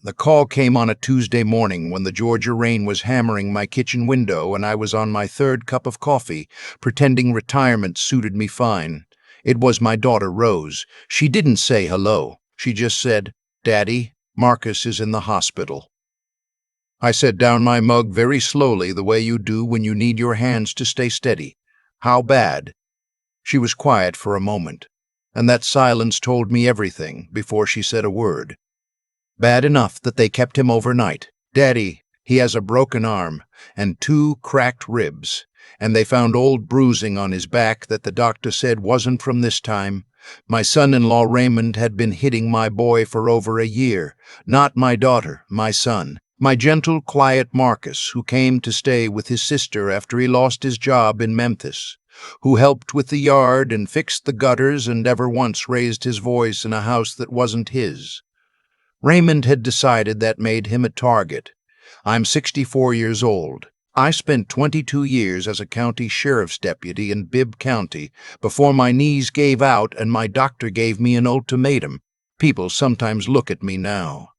The call came on a Tuesday morning when the Georgia rain was hammering my kitchen window and I was on my third cup of coffee, pretending retirement suited me fine. It was my daughter, Rose. She didn't say hello. She just said, "Daddy, Marcus is in the hospital." I set down my mug very slowly, the way you do when you need your hands to stay steady. "How bad?" She was quiet for a moment, and that silence told me everything before she said a word. "Bad enough that they kept him overnight. Daddy, he has a broken arm and 2 cracked ribs, and they found old bruising on his back that the doctor said wasn't from this time. My son-in-law Raymond had been hitting my boy for over a year. Not my daughter, my son. My gentle, quiet Marcus, who came to stay with his sister after he lost his job in Memphis, who helped with the yard and fixed the gutters and never once raised his voice in a house that wasn't his. Raymond had decided that made him a target. I'm 64 years old. I spent 22 years as a county sheriff's deputy in Bibb County before my knees gave out and my doctor gave me an ultimatum. People sometimes look at me now.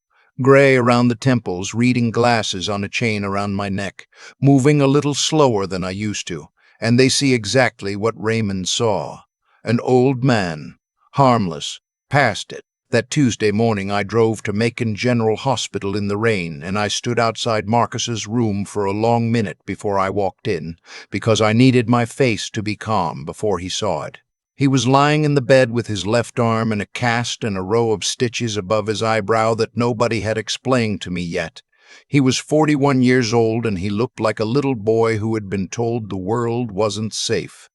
Gray around the temples, reading glasses on a chain around my neck, moving a little slower than I used to, and they see exactly what Raymond saw. An old man, harmless, past it. That Tuesday morning I drove to Macon General Hospital in the rain, and I stood outside Marcus's room for a long minute before I walked in, because I needed my face to be calm before he saw it. He was lying in the bed with his left arm in a cast and a row of stitches above his eyebrow that nobody had explained to me yet. He was 41 years old, and he looked like a little boy who had been told the world wasn't safe.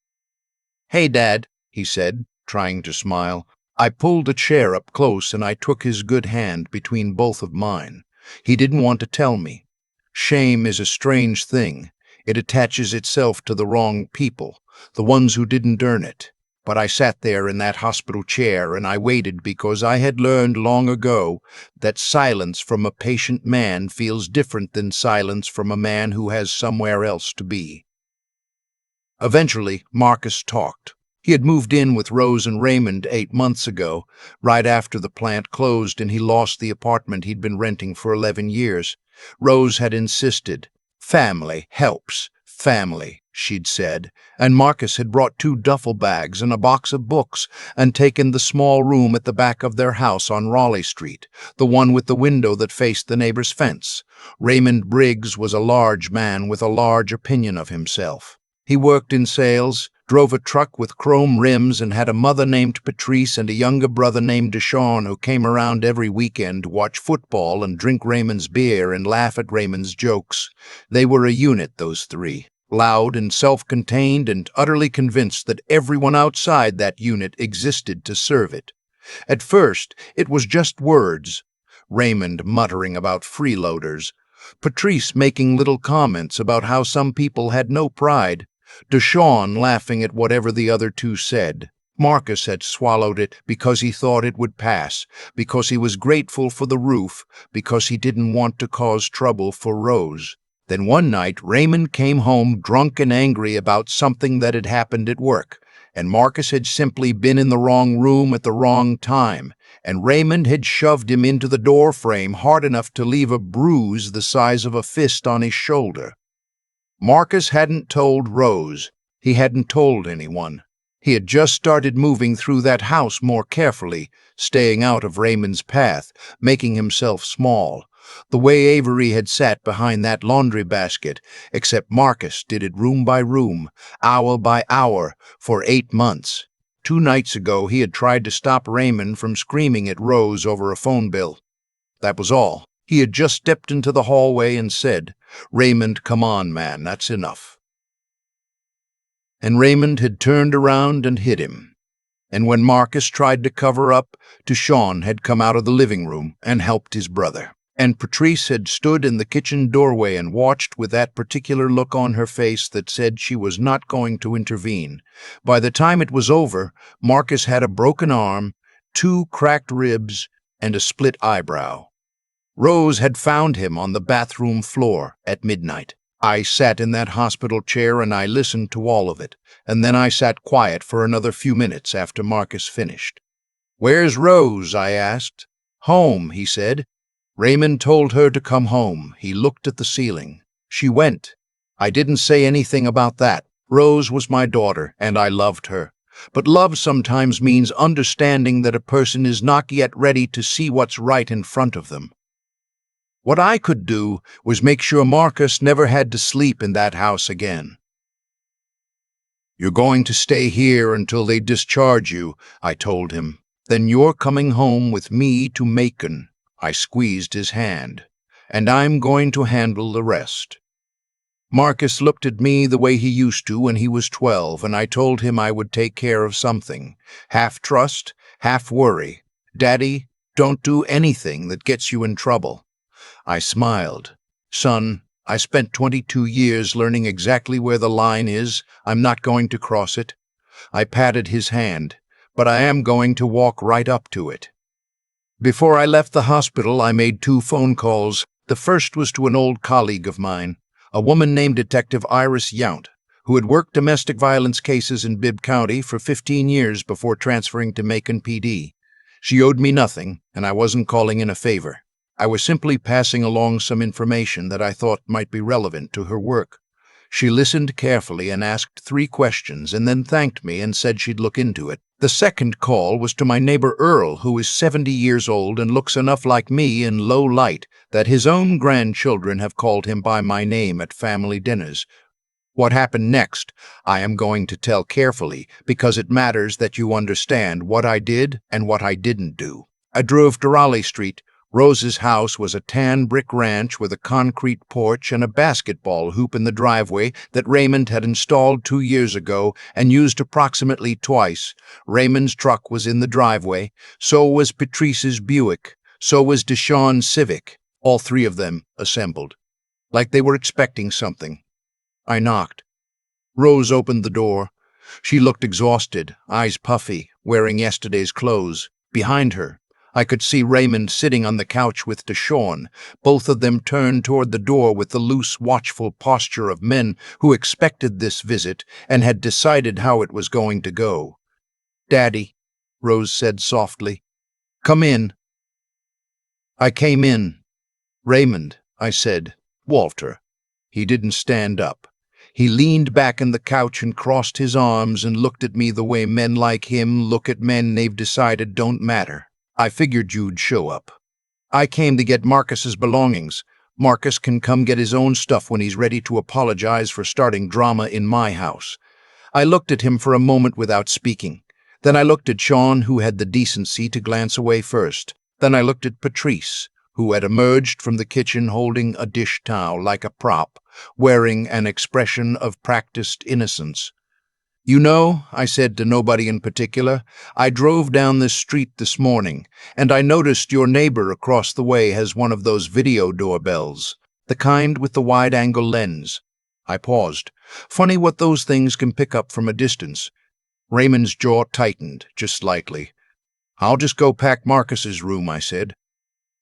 "Hey, Dad," he said, trying to smile. I pulled a chair up close and I took his good hand between both of mine. He didn't want to tell me. Shame is a strange thing. It attaches itself to the wrong people, the ones who didn't earn it. But I sat there in that hospital chair and I waited because I had learned long ago that silence from a patient man feels different than silence from a man who has somewhere else to be. Eventually, Marcus talked. He had moved in with Rose and Raymond 8 months ago, right after the plant closed and he lost the apartment he'd been renting for 11 years. Rose had insisted. "Family helps. Family," she'd said, and Marcus had brought 2 duffel bags and a box of books and taken the small room at the back of their house on Raleigh Street, the one with the window that faced the neighbor's fence. Raymond Briggs was a large man with a large opinion of himself. He worked in sales, drove a truck with chrome rims, and had a mother named Patrice and a younger brother named Deshawn who came around every weekend to watch football and drink Raymond's beer and laugh at Raymond's jokes. They were a unit, those 3, loud and self-contained and utterly convinced that everyone outside that unit existed to serve it. At first, it was just words. Raymond muttering about freeloaders, Patrice making little comments about how some people had no pride, Deshawn laughing at whatever the other 2 said. Marcus had swallowed it because he thought it would pass, because he was grateful for the roof, because he didn't want to cause trouble for Rose. Then one night Raymond came home drunk and angry about something that had happened at work, and Marcus had simply been in the wrong room at the wrong time, and Raymond had shoved him into the door frame hard enough to leave a bruise the size of a fist on his shoulder. Marcus hadn't told Rose. He hadn't told anyone. He had just started moving through that house more carefully, staying out of Raymond's path, making himself small, the way Avery had sat behind that laundry basket, except Marcus did it room by room, hour by hour, for 8 months. 2 nights ago he had tried to stop Raymond from screaming at Rose over a phone bill. That was all. He had just stepped into the hallway and said, "Raymond, come on, man, that's enough." And Raymond had turned around and hit him. And when Marcus tried to cover up, Deshawn had come out of the living room and helped his brother. And Patrice had stood in the kitchen doorway and watched with that particular look on her face that said she was not going to intervene. By the time it was over, Marcus had a broken arm, 2 cracked ribs, and a split eyebrow. Rose had found him on the bathroom floor at midnight. I sat in that hospital chair and I listened to all of it, and then I sat quiet for another few minutes after Marcus finished. "Where's Rose?" I asked. "Home," he said. Raymond told her to come home. He looked at the ceiling. She went. I didn't say anything about that. Rose was my daughter, and I loved her. But love sometimes means understanding that a person is not yet ready to see what's right in front of them. What I could do was make sure Marcus never had to sleep in that house again. "You're going to stay here until they discharge you," I told him. "Then you're coming home with me to Macon." I squeezed his hand. "And I'm going to handle the rest." Marcus looked at me the way he used to when he was 12, and I told him I would take care of something. Half trust, half worry. "Daddy, don't do anything that gets you in trouble." I smiled. "Son, I spent 22 years learning exactly where the line is. I'm not going to cross it." I patted his hand, "But I am going to walk right up to it." Before I left the hospital, I made 2 phone calls. The first was to an old colleague of mine, a woman named Detective Iris Yount, who had worked domestic violence cases in Bibb County for 15 years before transferring to Macon PD. She owed me nothing, and I wasn't calling in a favor. I was simply passing along some information that I thought might be relevant to her work. She listened carefully and asked 3 questions, and then thanked me and said she'd look into it. The second call was to my neighbor Earl, who is 70 years old and looks enough like me in low light that his own grandchildren have called him by my name at family dinners. What happened next, I am going to tell carefully, because it matters that you understand what I did and what I didn't do. I drove to Raleigh Street. Rose's house was a tan brick ranch with a concrete porch and a basketball hoop in the driveway that Raymond had installed 2 years ago and used approximately twice. Raymond's truck was in the driveway. So was Patrice's Buick. So was Deshawn's Civic. All 3 of them assembled, like they were expecting something. I knocked. Rose opened the door. She looked exhausted, eyes puffy, wearing yesterday's clothes. Behind her, I could see Raymond sitting on the couch with Deshawn. Both of them turned toward the door with the loose, watchful posture of men who expected this visit and had decided how it was going to go. "Daddy," Rose said softly, "come in." I came in. "Raymond," I said. "Walter." He didn't stand up. He leaned back in the couch and crossed his arms and looked at me the way men like him look at men they've decided don't matter. "I figured you'd show up. I came to get Marcus's belongings. Marcus can come get his own stuff when he's ready to apologize for starting drama in my house." I looked at him for a moment without speaking. Then I looked at Sean, who had the decency to glance away first. Then I looked at Patrice, who had emerged from the kitchen holding a dish towel like a prop, wearing an expression of practiced innocence. "You know," I said to nobody in particular, "I drove down this street this morning, and I noticed your neighbor across the way has one of those video doorbells, the kind with the wide-angle lens." I paused. Funny what those things can pick up from a distance. Raymond's jaw tightened, just slightly. "I'll just go pack Marcus's room," I said.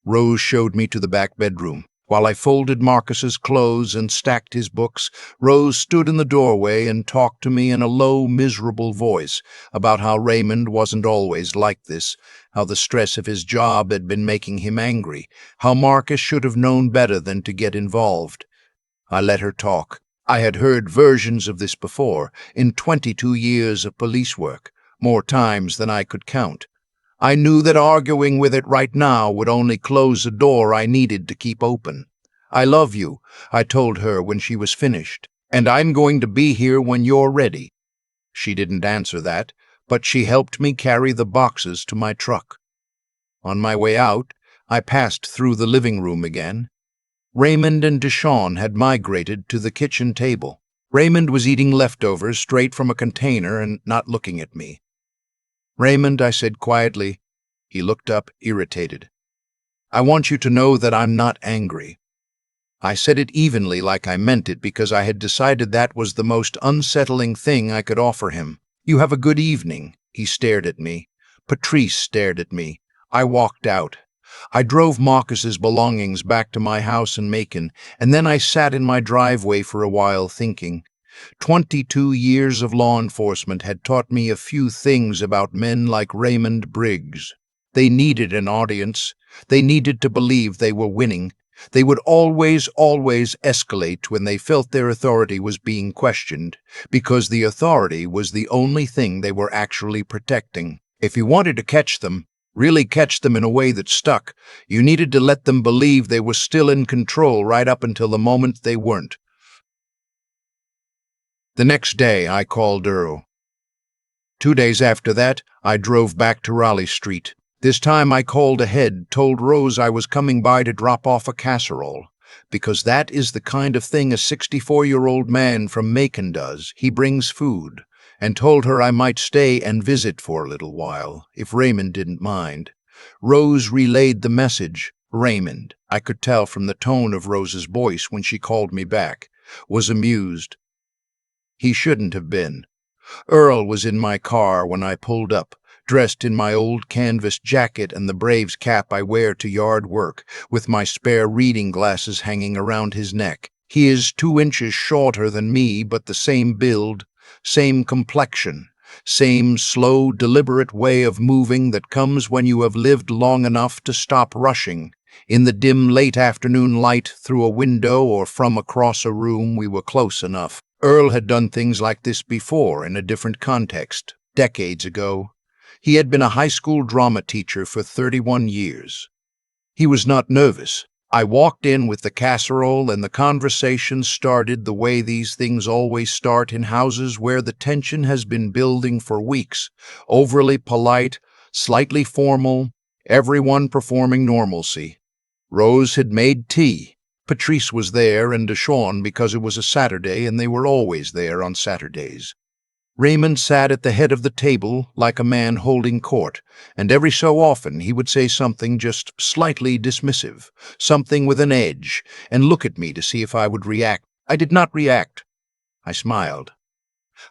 Rose showed me to the back bedroom. While I folded Marcus's clothes and stacked his books, Rose stood in the doorway and talked to me in a low, miserable voice about how Raymond wasn't always like this, how the stress of his job had been making him angry, how Marcus should have known better than to get involved. I let her talk. I had heard versions of this before, in 22 years of police work, more times than I could count. I knew that arguing with it right now would only close a door I needed to keep open. "I love you," I told her when she was finished, "and I'm going to be here when you're ready." She didn't answer that, but she helped me carry the boxes to my truck. On my way out, I passed through the living room again. Raymond and Deshawn had migrated to the kitchen table. Raymond was eating leftovers straight from a container and not looking at me. "Raymond," I said quietly. He looked up, irritated. "I want you to know that I'm not angry." I said it evenly, like I meant it, because I had decided that was the most unsettling thing I could offer him. "You have a good evening." He stared at me. Patrice stared at me. I walked out. I drove Marcus's belongings back to my house in Macon, and then I sat in my driveway for a while thinking. 22 years of law enforcement had taught me a few things about men like Raymond Briggs. They needed an audience. They needed to believe they were winning. They would always, always escalate when they felt their authority was being questioned, because the authority was the only thing they were actually protecting. If you wanted to catch them, really catch them in a way that stuck, you needed to let them believe they were still in control right up until the moment they weren't. The next day, I called Earl. 2 days after that, I drove back to Raleigh Street. This time I called ahead, told Rose I was coming by to drop off a casserole, because that is the kind of thing a 64-year-old man from Macon does. He brings food, and told her I might stay and visit for a little while, if Raymond didn't mind. Rose relayed the message. Raymond, I could tell from the tone of Rose's voice when she called me back, was amused. He shouldn't have been. Earl was in my car when I pulled up, dressed in my old canvas jacket and the Braves cap I wear to yard work, with my spare reading glasses hanging around his neck. He is 2 inches shorter than me, but the same build, same complexion, same slow, deliberate way of moving that comes when you have lived long enough to stop rushing. In the dim late afternoon light through a window or from across a room, we were close enough. Earl had done things like this before in a different context, decades ago. He had been a high school drama teacher for 31 years. He was not nervous. I walked in with the casserole and the conversation started the way these things always start in houses where the tension has been building for weeks. Overly polite, slightly formal, everyone performing normalcy. Rose had made tea. Patrice was there and Deshawn because it was a Saturday and they were always there on Saturdays. Raymond sat at the head of the table like a man holding court, and every so often he would say something just slightly dismissive, something with an edge, and look at me to see if I would react. I did not react. I smiled.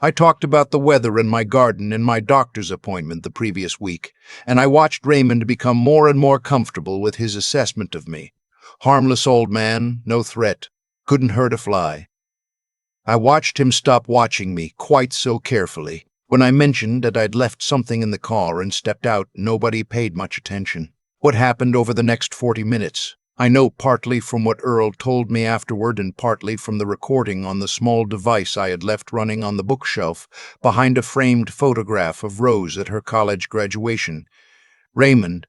I talked about the weather and my garden and my doctor's appointment the previous week, and I watched Raymond become more and more comfortable with his assessment of me. Harmless old man, no threat, couldn't hurt a fly. I watched him stop watching me quite so carefully. When I mentioned that I'd left something in the car and stepped out, nobody paid much attention. What happened over the next 40 minutes? I know partly from what Earl told me afterward and partly from the recording on the small device I had left running on the bookshelf behind a framed photograph of Rose at her college graduation. Raymond,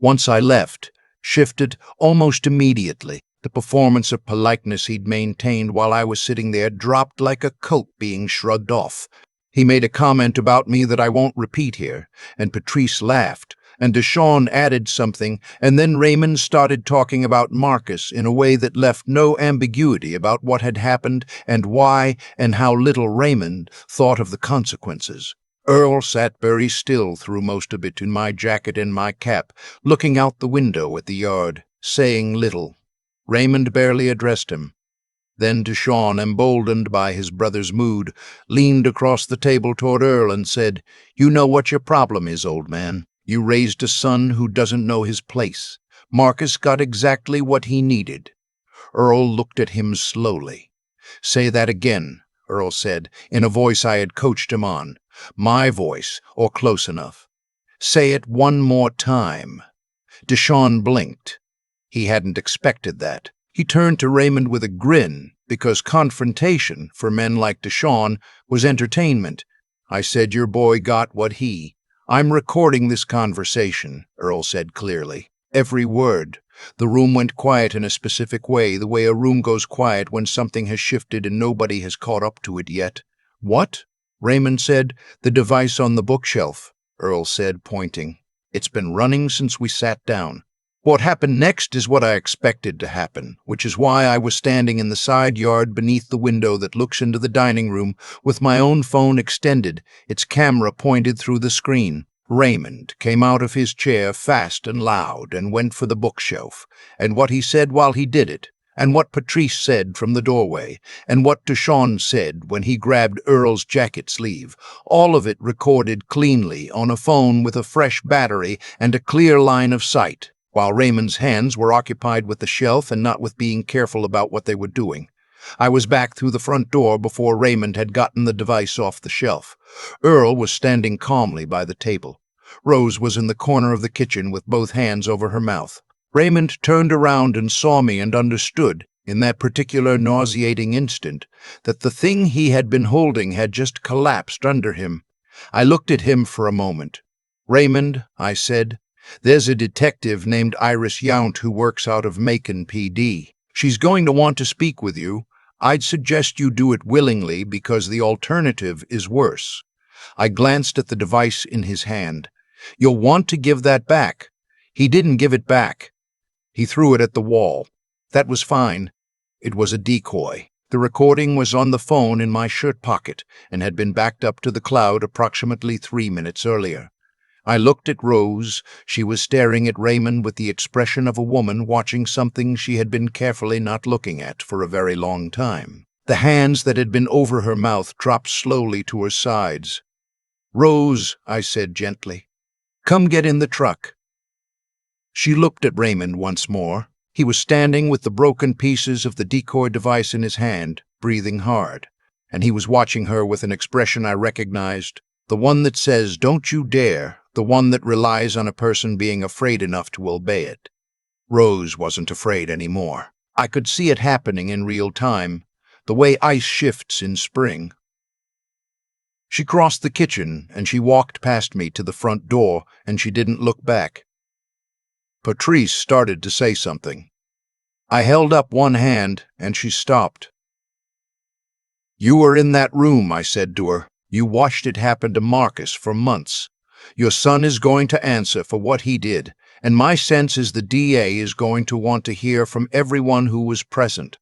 once I left, shifted almost immediately. The performance of politeness he'd maintained while I was sitting there dropped like a coat being shrugged off. He made a comment about me that I won't repeat here, and Patrice laughed, and Deshawn added something, and then Raymond started talking about Marcus in a way that left no ambiguity about what had happened and why and how little Raymond thought of the consequences. Earl sat very still through most of it in my jacket and my cap, looking out the window at the yard, saying little. Raymond barely addressed him. Then Deshawn, emboldened by his brother's mood, leaned across the table toward Earl and said, "You know what your problem is, old man. You raised a son who doesn't know his place. Marcus got exactly what he needed." Earl looked at him slowly. "Say that again," Earl said, in a voice I had coached him on. My voice, or close enough. "Say it one more time." Deshawn blinked. He hadn't expected that. He turned to Raymond with a grin, because confrontation, for men like Deshawn, was entertainment. "I said your boy got what he—" "I'm recording this conversation," Earl said clearly. Every word. The room went quiet in a specific way, the way a room goes quiet when something has shifted and nobody has caught up to it yet. "What?" Raymond said. "The device on the bookshelf," Earl said, pointing. "It's been running since we sat down." What happened next is what I expected to happen, which is why I was standing in the side yard beneath the window that looks into the dining room with my own phone extended, its camera pointed through the screen. Raymond came out of his chair fast and loud and went for the bookshelf, and what he said while he did it, and what Patrice said from the doorway, and what Deshawn said when he grabbed Earl's jacket sleeve, all of it recorded cleanly on a phone with a fresh battery and a clear line of sight, while Raymond's hands were occupied with the shelf and not with being careful about what they were doing. I was back through the front door before Raymond had gotten the device off the shelf. Earl was standing calmly by the table. Rose was in the corner of the kitchen with both hands over her mouth. Raymond turned around and saw me and understood, in that particular nauseating instant, that the thing he had been holding had just collapsed under him. I looked at him for a moment. "Raymond," I said, "there's a detective named Iris Yount who works out of Macon PD. She's going to want to speak with you. I'd suggest you do it willingly because the alternative is worse." I glanced at the device in his hand. "You'll want to give that back." He didn't give it back. He threw it at the wall. That was fine. It was a decoy. The recording was on the phone in my shirt pocket and had been backed up to the cloud approximately 3 minutes earlier. I looked at Rose. She was staring at Raymond with the expression of a woman watching something she had been carefully not looking at for a very long time. The hands that had been over her mouth dropped slowly to her sides. "Rose," I said gently, "come get in the truck." She looked at Raymond once more. He was standing with the broken pieces of the decoy device in his hand, breathing hard, and he was watching her with an expression I recognized, the one that says, "Don't you dare," the one that relies on a person being afraid enough to obey it. Rose wasn't afraid anymore. I could see it happening in real time, the way ice shifts in spring. She crossed the kitchen, and she walked past me to the front door, and she didn't look back. Patrice started to say something. I held up one hand, and she stopped. "You were in that room," I said to her. "You watched it happen to Marcus for months. Your son is going to answer for what he did, and my sense is the DA is going to want to hear from everyone who was present."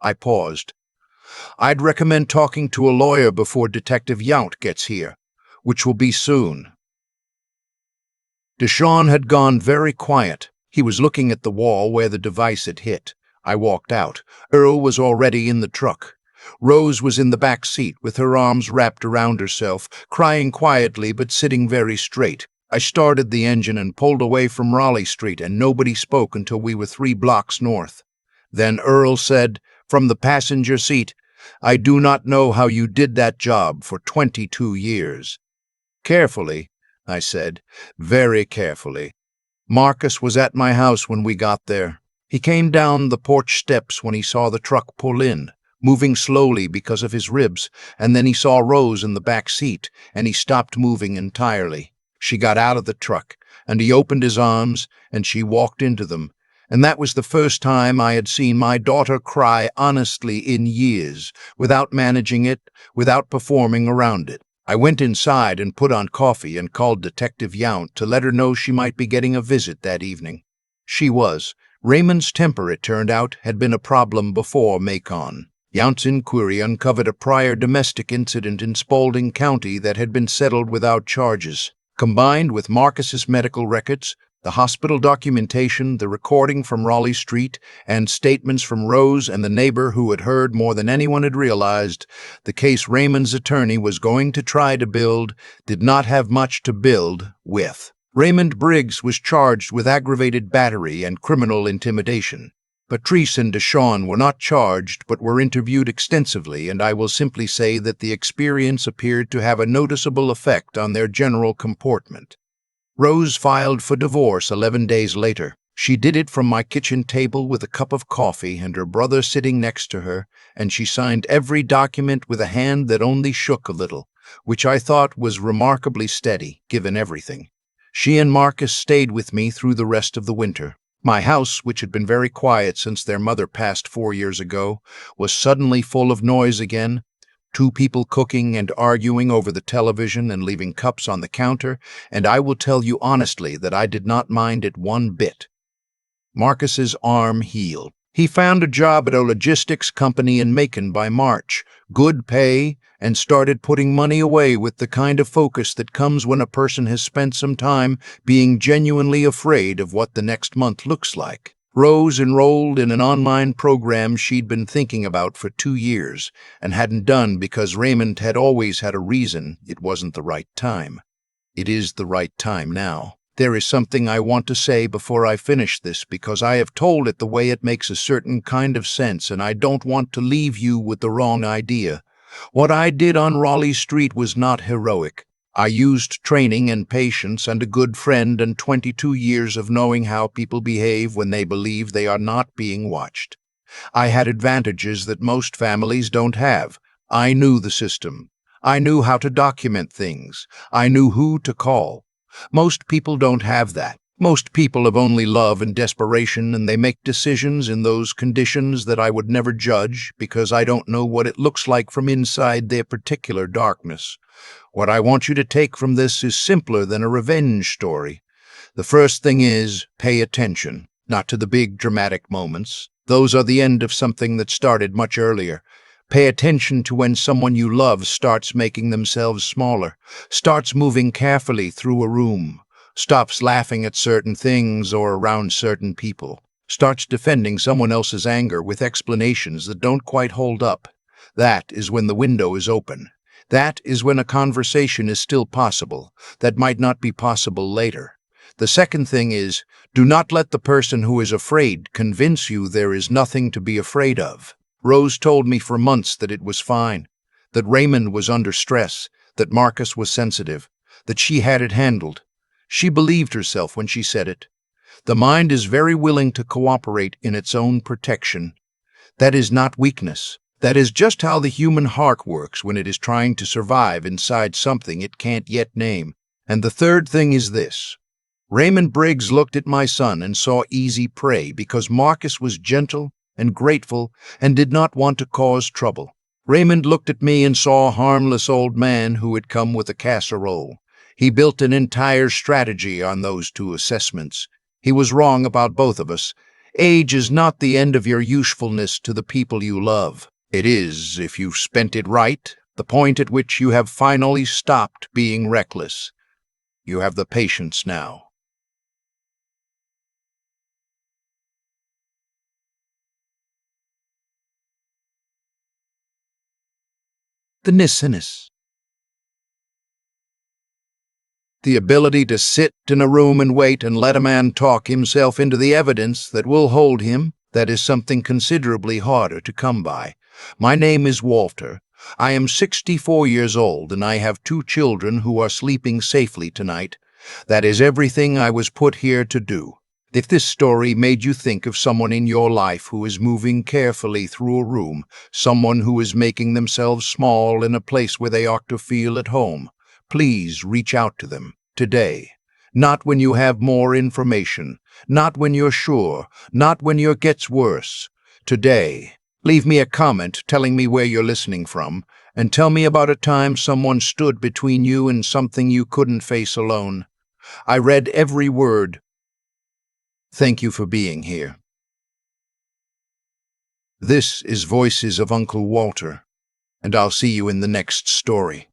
I paused. "I'd recommend talking to a lawyer before Detective Yount gets here, which will be soon." Deshawn had gone very quiet. He was looking at the wall where the device had hit. I walked out. Earl was already in the truck. Rose was in the back seat with her arms wrapped around herself, crying quietly but sitting very straight. I started the engine and pulled away from Raleigh Street, and nobody spoke until we were 3 blocks north. Then Earl said, from the passenger seat, "I do not know how you did that job for 22 years. "Carefully," I said, "very carefully. Marcus was at my house when we got there. He came down the porch steps when he saw the truck pull in, moving slowly because of his ribs, and then he saw Rose in the back seat, and he stopped moving entirely. She got out of the truck, and he opened his arms, and she walked into them, and that was the first time I had seen my daughter cry honestly in years, without managing it, without performing around it. I went inside and put on coffee and called Detective Yount to let her know she might be getting a visit that evening. She was. Raymond's temper, it turned out, had been a problem before Macon. Yount's inquiry uncovered a prior domestic incident in Spalding County that had been settled without charges. Combined with Marcus's medical records, the hospital documentation, the recording from Raleigh Street, and statements from Rose and the neighbor who had heard more than anyone had realized, the case Raymond's attorney was going to try to build did not have much to build with. Raymond Briggs was charged with aggravated battery and criminal intimidation. Patrice and Deshawn were not charged but were interviewed extensively, and I will simply say that the experience appeared to have a noticeable effect on their general comportment. Rose filed for divorce 11 days later. She did it from my kitchen table with a cup of coffee and her brother sitting next to her, and she signed every document with a hand that only shook a little, which I thought was remarkably steady, given everything. She and Marcus stayed with me through the rest of the winter. My house, which had been very quiet since their mother passed 4 years ago, was suddenly full of noise again. 2 people cooking and arguing over the television and leaving cups on the counter, and I will tell you honestly that I did not mind it one bit. Marcus's arm healed. He found a job at a logistics company in Macon by March, good pay, and started putting money away with the kind of focus that comes when a person has spent some time being genuinely afraid of what the next month looks like. Rose enrolled in an online program she'd been thinking about for 2 years and hadn't done because Raymond had always had a reason it wasn't the right time. It is the right time now. There is something I want to say before I finish this because I have told it the way it makes a certain kind of sense, and I don't want to leave you with the wrong idea. What I did on Raleigh Street was not heroic. I used training and patience and a good friend and 22 years of knowing how people behave when they believe they are not being watched. I had advantages that most families don't have. I knew the system. I knew how to document things. I knew who to call. Most people don't have that. Most people have only love and desperation, and they make decisions in those conditions that I would never judge because I don't know what it looks like from inside their particular darkness. What I want you to take from this is simpler than a revenge story. The first thing is, pay attention, not to the big dramatic moments. Those are the end of something that started much earlier. Pay attention to when someone you love starts making themselves smaller, starts moving carefully through a room, stops laughing at certain things or around certain people, starts defending someone else's anger with explanations that don't quite hold up. That is when the window is open. That is when a conversation is still possible, that might not be possible later. The second thing is, do not let the person who is afraid convince you there is nothing to be afraid of. Rose told me for months that it was fine, that Raymond was under stress, that Marcus was sensitive, that she had it handled. She believed herself when she said it. The mind is very willing to cooperate in its own protection. That is not weakness. That is just how the human heart works when it is trying to survive inside something it can't yet name. And the third thing is this. Raymond Briggs looked at my son and saw easy prey because Marcus was gentle and grateful and did not want to cause trouble. Raymond looked at me and saw a harmless old man who had come with a casserole. He built an entire strategy on those two assessments. He was wrong about both of us. Age is not the end of your usefulness to the people you love. It is, if you've spent it right, the point at which you have finally stopped being reckless. You have the patience now. The nissiness. The ability to sit in a room and wait and let a man talk himself into the evidence that will hold him, that is something considerably harder to come by. My name is Walter. I am 64 years old and I have 2 children who are sleeping safely tonight. That is everything I was put here to do. If this story made you think of someone in your life who is moving carefully through a room, someone who is making themselves small in a place where they ought to feel at home, please reach out to them today. Not when you have more information, not when you're sure, not when it gets worse. Today. Leave me a comment telling me where you're listening from, and tell me about a time someone stood between you and something you couldn't face alone. I read every word. Thank you for being here. This is Voices of Uncle Walter, and I'll see you in the next story.